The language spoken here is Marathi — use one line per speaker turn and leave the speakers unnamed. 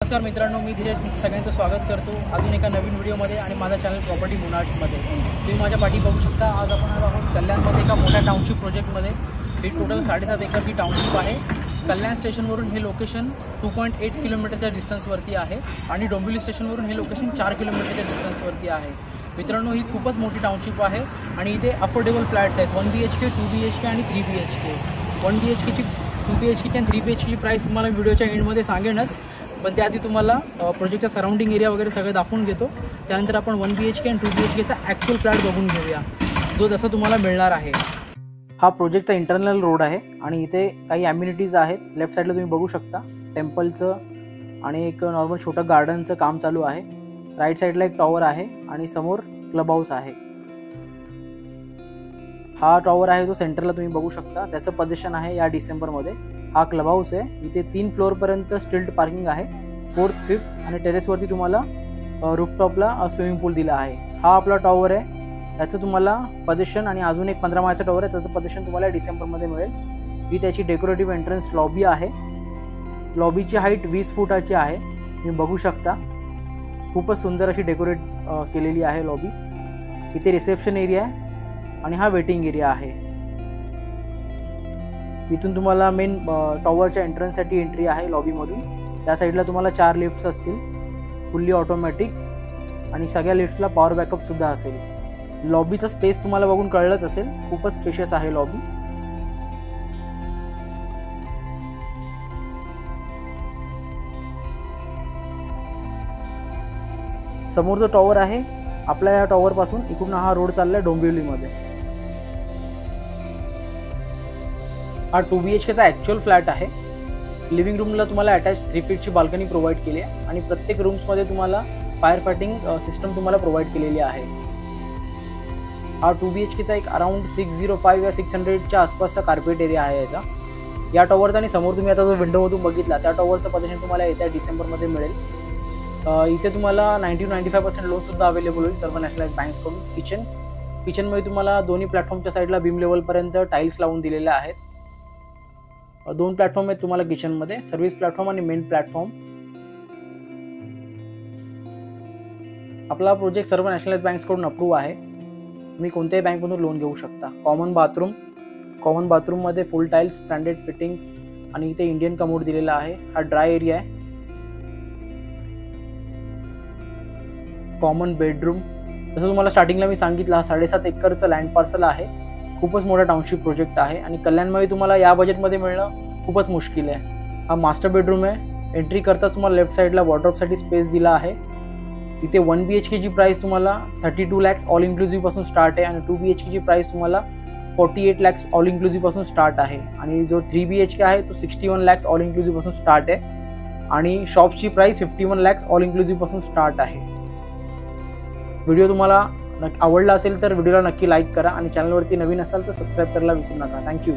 नमस्कार मित्रांनो, मी धीरज तुमचं सगळ्यांचं स्वागत करतो अजून एका नवीन व्हिडिओमध्ये आणि माझा चॅनल प्रॉपर्टी मोनार्चमध्ये। तुम्ही माझ्या पाठी बघू शकता। आज आपण आलो आहोत कल्याणमध्ये एका मोठ्या टाउनशिप प्रोजेक्टमध्ये। ही टोटल 7.5 एकर ही टाउनशिप आहे। कल्याण स्टेशनवरून हे लोकेशन 2.8 किलोमीटरच्या डिस्टन्सवरती आहे आणि डोंबिवली स्टेशनवरून हे लोकेशन 4 किलोमीटरच्या डिस्टन्सवरती आहे। मित्रांनो, ही खूपच मोठी टाउनशिप आहे आणि इथे अफोर्डेबल फ्लॅट्स आहेत। 1 BHK, 2 BHK आणि 3 BHK। 1 BHKची, 2 BHK आणि 3 BHKची प्राईस तुम्हाला व्हिडिओच्या एंडमध्ये सांगेनच, पण त्याआधी तुम्हाला प्रोजेक्टचा सराउंडिंग एरिया वगैरे सगळं दाखवून घेतो। त्यानंतर आपण 1 BHK आणि 2 BHKचा ॲक्च्युअल फ्लॅट बघून घेऊया, जो जसं तुम्हाला मिळणार आहे। हा प्रोजेक्टचा इंटरनल रोड आहे आणि इथे काही ॲम्युनिटीज आहेत। लेफ्ट साईडला तुम्ही बघू शकता टेम्पलचं आणि एक नॉर्मल छोटं गार्डनचं काम चालू आहे। राईट साईडला एक टॉवर आहे आणि समोर क्लब हाऊस आहे। हा टॉवर आहे जो सेंटरला तुम्ही बघू शकता, त्याचं पोझिशन आहे या डिसेंबरमध्ये। हा क्लब हाऊस आहे। इथे 3 फ्लोअरपर्यंत स्टिल्ट पार्किंग आहे। 4th, 5th आणि टेरेसवरती तुम्हाला रूफटॉपला स्विमिंग पूल दिला आहे। हा आपला टॉवर आहे, त्याचं तुम्हाला पोझिशन आणि अजून एक 15 माळ्याचा टॉवर आहे, त्याचं पोझिशन तुम्हाला डिसेंबरमध्ये मिळेल। ही त्याची डेकोरेटिव्ह एंट्रन्स लॉबी आहे। लॉबीची हाईट 20 फुटाची आहे, तुम्ही बघू शकता। खूपच सुंदर अशी डेकोरेट केलेली आहे लॉबी। इथे रिसेप्शन एरिया आहे आणि हा वेटिंग एरिया आहे। इथून तुम्हाला मेन टॉवरच्या एंट्रन्ससाठी एंट्री आहे लॉबीमधून। त्या साईडला तुम्हाला 4 लिफ्ट्स असतील, फुल्ली ऑटोमॅटिक, आणि सगळ्या लिफ्ट्सला पॉवर बॅकअप सुद्धा असेल। लॉबीचा स्पेस तुम्हाला बघून कळलंच असेल, खूपच स्पेशियस आहे लॉबी। समोर जो टॉवर आहे, आपल्या या टॉवर पासून इकडून हा रोड चाललाय डोंबिवलीमध्ये। हा 2 BHKचा ॲक्च्युअल फ्लॅट आहे। लिव्हिंग रूमला तुम्हाला अटॅच 3 फीटची बाल्कनी प्रोव्हाइड केली आहे आणि प्रत्येक रूम्समध्ये तुम्हाला फायर फायटिंग सिस्टम तुम्हाला प्रोव्हाइड केलेली आहे। हा 2 BHKचा एक अराउंड 605 या 600च्या आसपासचा कार्पेट एरिया आहे याचा। या टॉवरचा आणि समोर तुम्ही आता जो विंडोमधून बघितला त्या टॉवरचं पोझिशन तुम्हाला येत्या डिसेंबरमध्ये मिळेल। इथे तुम्हाला 90-95% लोनसुद्धा अवेलेबल होईल सर्व नॅशनलाइज बँक्सकडून। किचनमध्ये तुम्हाला दोन्ही प्लॅटफॉर्मच्या साईडला बीम लेवलपर्यंत टाईल्स लावून दिलेल्या आहेत। 2 प्लॅटफॉर्म आहेत तुम्हाला किचनमध्ये, सर्व्हिस प्लॅटफॉर्म आणि मेन प्लॅटफॉर्म। आपला प्रोजेक्ट सर्व नॅशनलाइज बँक्सकडून अप्रूव्ह आहे, तुम्ही कोणत्याही बँकमधून लोन घेऊ शकता। कॉमन बाथरूममध्ये फुल टाईल्स, ब्रँडेड फिटिंग्स आणि इथे इंडियन कमोड दिलेला आहे। हा ड्राय एरिया आहे। कॉमन बेडरूम, जसं तुम्हाला स्टार्टिंगला मी सांगितलं, हा 7.5 एकरचं लँड पार्सल आहे। खूपच मोठा टाउनशिप प्रोजेक्ट आहे आणि कल्याणमध्ये तुम्हाला या बजेटमध्ये मिळणं खूपच मुश्किल आहे। हा मास्टर बेडरूम आहे। एंट्री करताच तुम्हाला लेफ्ट साईडला वॉर्डरोबसाठी स्पेस दिला आहे। इथे 1 BHKची प्राईस तुम्हाला 32 lakhs ऑल इन्क्लुझिव्ह पासून स्टार्ट आहे आणि 2 BHKची प्राईस तुम्हाला 48 lakhs ऑल इन्क्लुझिव्ह पासून स्टार्ट आहे आणि जो 3 BHK आहे तो 61 lakhs ऑल इन्क्लुझिव्ह पासून स्टार्ट आहे आणि शॉपची प्राईस 51 lakhs ऑल इन्क्लुझिव्ह पासून स्टार्ट आहे। व्हिडिओ तुम्हाला आवडला असेल तर व्हिडिओला नक्की लाईक करा आणि चॅनलवरती नवीन असाल तर सबस्क्राईब करायला विसरू नका। थँक्यू।